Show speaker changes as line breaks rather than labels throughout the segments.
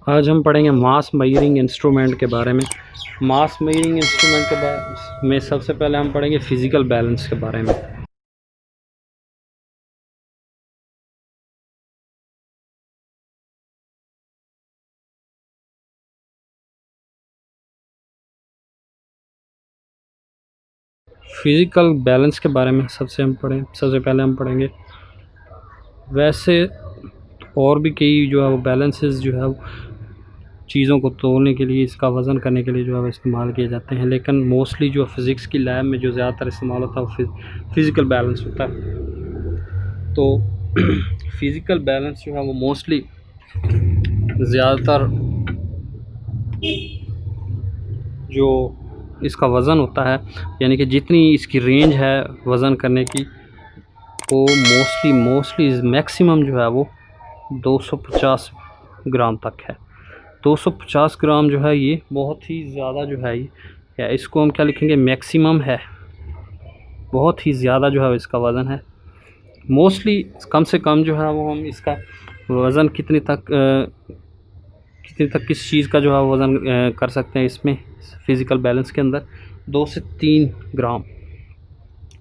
आज हम पढ़ेंगे मास मेजरिंग इंस्ट्रूमेंट के बारे में। मास मेजरिंग इंस्ट्रूमेंट के बारे में सबसे पहले हम पढ़ेंगे फिज़िकल बैलेंस के बारे में। फिज़िकल बैलेंस के बारे में सबसे पहले हम पढ़ेंगे। वैसे और भी कई जो है वो बैलेंसेस जो है चीज़ों को तोलने के लिए, इसका वज़न करने के लिए जो है वो इस्तेमाल किए जाते हैं, लेकिन मोस्टली जो फ़िज़िक्स की लैब में जो ज़्यादातर इस्तेमाल होता है वो फिज़िकल बैलेंस होता है। तो फिज़िकल बैलेंस जो है वो मोस्टली ज़्यादातर जो इसका वज़न होता है, यानी कि जितनी इसकी रेंज है वज़न करने की, वो मोस्टली मैक्सिमम जो है वो 250 ग्राम तक है। 250 ग्राम जो है ये बहुत ही ज़्यादा जो है ये, या इसको हम क्या लिखेंगे, मैक्सिमम है। बहुत ही ज़्यादा जो है इसका वज़न है। मोस्टली कम से कम जो है वो हम इसका वज़न कितने तक किस चीज़ का जो है वज़न कर सकते हैं इसमें फ़िज़िकल बैलेंस के अंदर 2 से 3 ग्राम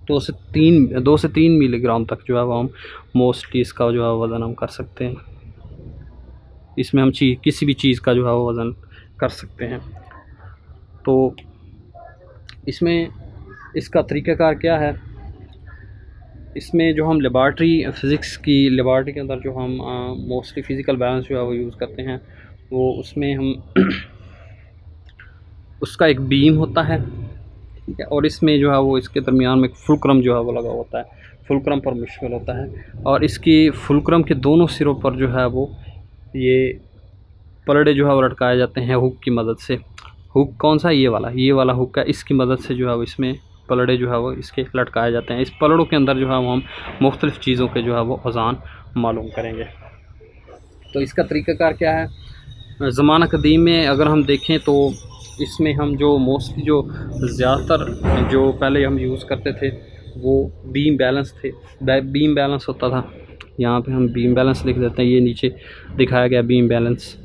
2 से 3 मिलीग्राम तक जो है वो हम मोस्टली इसका जो है वज़न हम कर सकते हैं। इसमें हम किसी भी चीज़ का जो है वो वज़न कर सकते हैं। तो इसमें इसका तरीक़ाकार क्या है, इसमें जो हम फ़िज़िक्स की लेबॉरेटरी के अंदर जो हम मोस्टली फ़िज़िकल बैलेंस जो है वो यूज़ करते हैं, वो उसमें हम उसका एक बीम होता है, ठीक है, और इसमें जो है वो इसके दरमियान में एक फुलक्रम जो है वो लगा होता है, फुलक्रम पर मुश्तमिल होता है, और इसकी फुलक्रम के दोनों सिरों पर जो है वो ये पलड़े जो है वो लटकाए जाते हैं हुक की मदद से। हुक कौन सा, ये वाला हुक है, इसकी मदद से जो है वो इसमें पलड़े जो है वो इसके लटकाए जाते हैं। इस पलड़ों के अंदर जो है वो हम मुख्तलिफ़ चीज़ों के जो है वो वज़न मालूम करेंगे। तो इसका तरीक़ाकार क्या है, ज़माना कदीम में अगर हम देखें तो इसमें हम जो मोस्टली जो ज़्यादातर जो पहले हम यूज़ करते थे वो बीम बैलेंस थे। बीम बैलेंस होता था, यहाँ पे हम बीम बैलेंस लिख देते हैं, ये नीचे दिखाया गया बीम बैलेंस।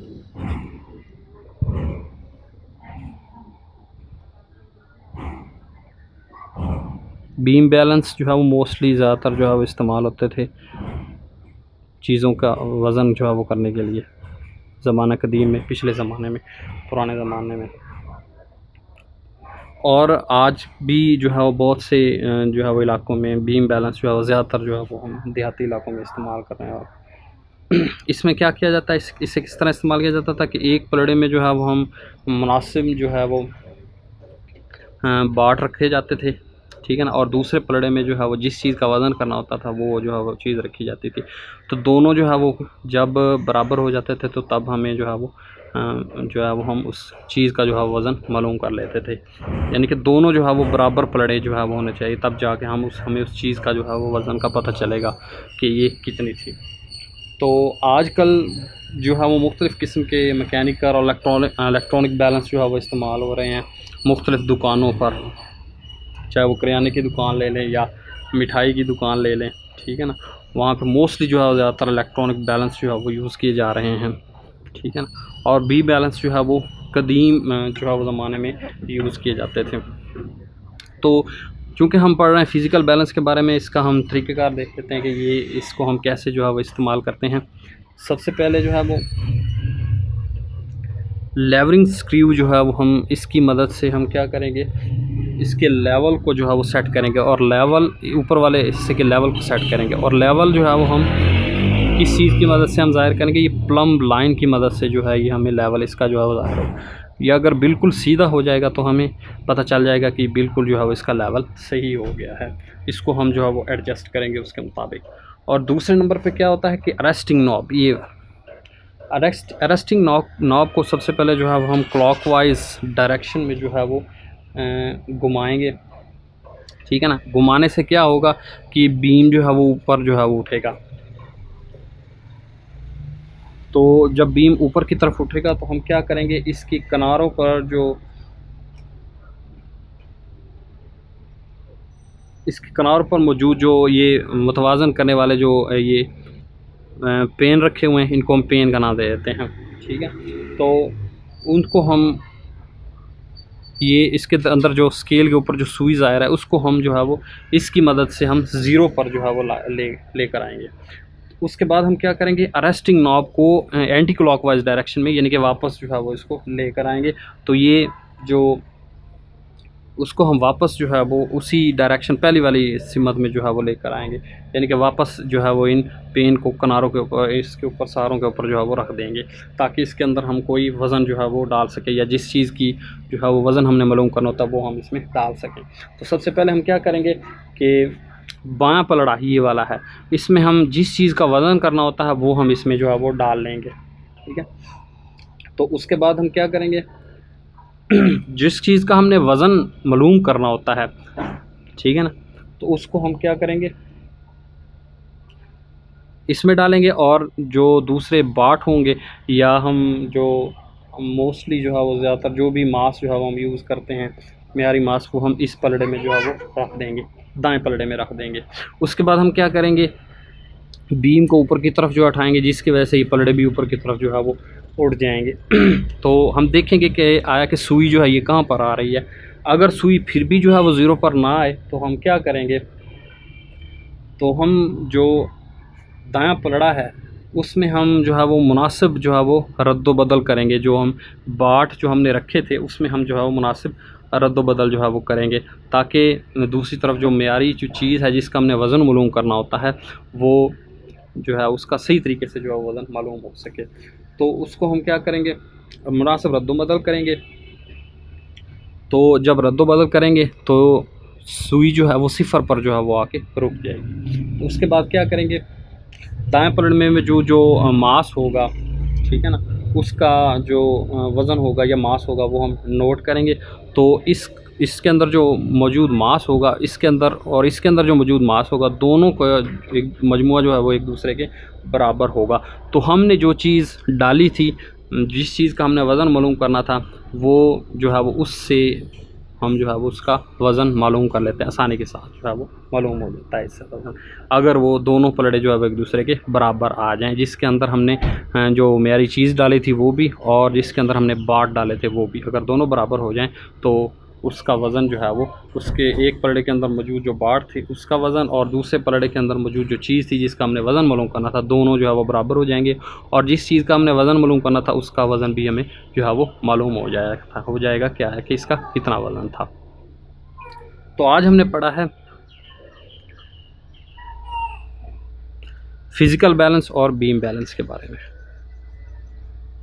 बीम बैलेंस जो है वो मोस्टली ज़्यादातर जो है वो इस्तेमाल होते थे चीज़ों का वज़न जो है वो करने के लिए, ज़माना कदीम में, पिछले ज़माने में, पुराने ज़माने में। और आज भी जो है वो बहुत से जो है वो इलाक़ों में बीम बैलेंस जो है वो ज़्यादातर जो है वो हम देहाती इलाक़ों में इस्तेमाल कर रहे हैं। और इसमें क्या किया जाता है, इसे किस तरह इस्तेमाल किया जाता था कि एक पलड़े में जो है वो हम मुनासिब जो है वो बाट रखे जाते थे, ठीक है ना, और दूसरे पलड़े में जो है वो जिस चीज़ का वज़न करना होता था वो जो है वो चीज़ रखी जाती थी। तो दोनों जो है वो जब बराबर हो जाते थे तो तब हमें जो है वो हम उस चीज़ का जो है वज़न मालूम कर लेते थे। यानी कि दोनों जो है वो बराबर पलड़े जो है वो होने चाहिए, तब जाके हमें उस चीज़ का जो है वो वज़न का पता चलेगा कि ये कितनी थी। तो आजकल जो है वो मुख्तलिफ़ किस्म के मैकेनिकल और इलेक्ट्रॉनिक बैलेंस जो है वो इस्तेमाल हो रहे हैं मुख्तलिफ़ दुकानों पर, चाहे वो किराने की दुकान ले लें या मिठाई की दुकान ले लें, ठीक है ना, वहाँ पे मोस्टली जो है ज़्यादातर इलेक्ट्रॉनिक बैलेंस जो है वो यूज़ किए जा रहे हैं, ठीक है ना। और बी बैलेंस जो है वो कदीम जो है वो ज़माने में यूज़ किए जाते थे। तो चूँकि हम पढ़ रहे हैं फ़िज़िकल बैलेंस के बारे में, इसका हम तरीक़ेकार देख लेते हैं कि इसको हम कैसे जो है वो इस्तेमाल करते हैं। सबसे पहले जो है वो लेवलिंग स्क्रू जो है वो हम इसकी मदद से हम क्या करेंगे, इसके लेवल को जो है वो सेट करेंगे, और लेवल ऊपर वाले हिस्से के लेवल को सेट करेंगे। और लेवल जो है वो हम किस चीज़ की मदद से हम ज़ाहिर करेंगे, ये प्लम्ब लाइन की मदद से जो है ये हमें लेवल इसका जो है वो ज़ाहिर हो। या अगर बिल्कुल सीधा हो जाएगा तो हमें पता चल जाएगा कि बिल्कुल जो है वो इसका लेवल सही हो गया है। इसको हम जो है वो एडजस्ट करेंगे उसके मुताबिक। और दूसरे नंबर पे क्या होता है कि अरेस्टिंग नॉब, ये अरेस्टिंग नॉब को सबसे पहले जो है वो हम क्लॉकवाइज डायरेक्शन में जो है वो घुमाएंगे, ठीक है ना। घुमाने से क्या होगा कि बीम जो है वो ऊपर जो है वो उठेगा। तो जब बीम ऊपर की तरफ उठेगा तो हम क्या करेंगे, इसकी किनारों पर इसके किनारों पर मौजूद जो ये मुतवाज़न करने वाले जो ये पेन रखे हुए हैं, इनको हम पेन का नाम दे देते हैं, ठीक है। तो उनको हम ये इसके अंदर जो स्केल के ऊपर जो सुई ज़ाहिर है उसको हम जो है वो इसकी मदद से हम ज़ीरो पर जो है वो लेकर आएंगे। उसके बाद हम क्या करेंगे, अरेस्टिंग नॉब को एंटी क्लॉकवाइज डायरेक्शन में यानी कि वापस जो है वो इसको लेकर आएंगे। तो ये जो उसको हम वापस जो है वो उसी डायरेक्शन पहली वाली सिमत में जो है वो लेकर आएंगे, यानी कि वापस जो है वो इन पेन को किनारों के ऊपर, इसके ऊपर सारों के ऊपर जो है वो रख देंगे, ताकि इसके अंदर हम कोई वज़न जो है वो डाल सके, या जिस चीज़ की जो है वो वज़न हमने मालूम करना होता है वो हम इसमें डाल सकें। तो सबसे पहले हम क्या करेंगे कि बायां पलड़ा ये वाला है, इसमें हम जिस चीज़ का वज़न करना होता है वो हम इसमें जो है वो डाल लेंगे, ठीक है। तो उसके बाद हम क्या करेंगे, जिस चीज़ का हमने वज़न मालूम करना होता है, ठीक है ना, तो उसको हम क्या करेंगे, इसमें डालेंगे। और जो दूसरे बाट होंगे या हम जो मोस्टली जो है वो ज़्यादातर जो भी मास जो है वो हम यूज़ करते हैं मेयारी मास, को हम इस पलड़े में जो है वो रख देंगे, दाएं पलड़े में रख देंगे। उसके बाद हम क्या करेंगे, बीम को ऊपर की तरफ जो उठाएंगे, जिसकी वजह से ये पलड़े भी ऊपर की तरफ जो है वो उड़ जाएंगे। तो हम देखेंगे कि आया कि सुई जो है ये कहाँ पर आ रही है। अगर सुई फिर भी जो है वो ज़ीरो पर ना आए तो हम क्या करेंगे, तो हम जो दायां पलड़ा है उसमें हम जो है वो मुनासिब जो है वो रद्द बदल करेंगे। जो हम बाट जो हमने रखे थे उसमें हम जो है वो मुनासिब रद्द बदल जो है वो करेंगे, ताकि दूसरी तरफ जो मेयारी जो चीज़ है जिसका हमने वज़न मालूम करना होता है वो जो है उसका सही तरीके से जो है वज़न मालूम हो सके। तो उसको हम क्या करेंगे, मुनासिब रद्द बदल करेंगे। तो जब रद्द बदल करेंगे तो सुई जो है वो सिफ़र पर जो है वो आके रुक जाएगी। तो उसके बाद क्या करेंगे, दाएं पलड़े में जो मास होगा, ठीक है ना, उसका जो वज़न होगा या मास होगा वो हम नोट करेंगे। तो इसके अंदर जो मौजूद मास होगा, इसके अंदर और इसके अंदर जो मौजूद मास होगा, दोनों का एक मजमुआ जो है वो एक दूसरे के बराबर होगा। तो हमने जो चीज़ डाली थी, जिस चीज़ का हमने वज़न मालूम करना था, वो जो है वो उससे हम जो है वो उसका वज़न मालूम कर लेते हैं, आसानी के साथ जो है वो मालूम हो जाता है इससे वज़न, अगर वो दोनों पलड़े जो है वो एक दूसरे के बराबर आ जाएं, जिसके अंदर हमने जो मेयारी चीज़ डाली थी वो भी और जिसके अंदर हमने बाट डाले थे वो भी, अगर दोनों बराबर हो जाएं तो उसका वज़न जो है वो उसके एक पलड़े के अंदर मौजूद जो बाट थी उसका वज़न और दूसरे पलड़े के अंदर मौजूद जो चीज़ थी जिसका हमने वज़न मालूम करना था, दोनों जो है वो बराबर हो जाएंगे। और जिस चीज़ का हमने वज़न मालूम करना था उसका वज़न भी हमें जो है वो मालूम हो जाएगा क्या है कि इसका कितना वज़न था। तो आज हमने पढ़ा है फिज़िकल बैलेंस और बीम बैलेंस के बारे में।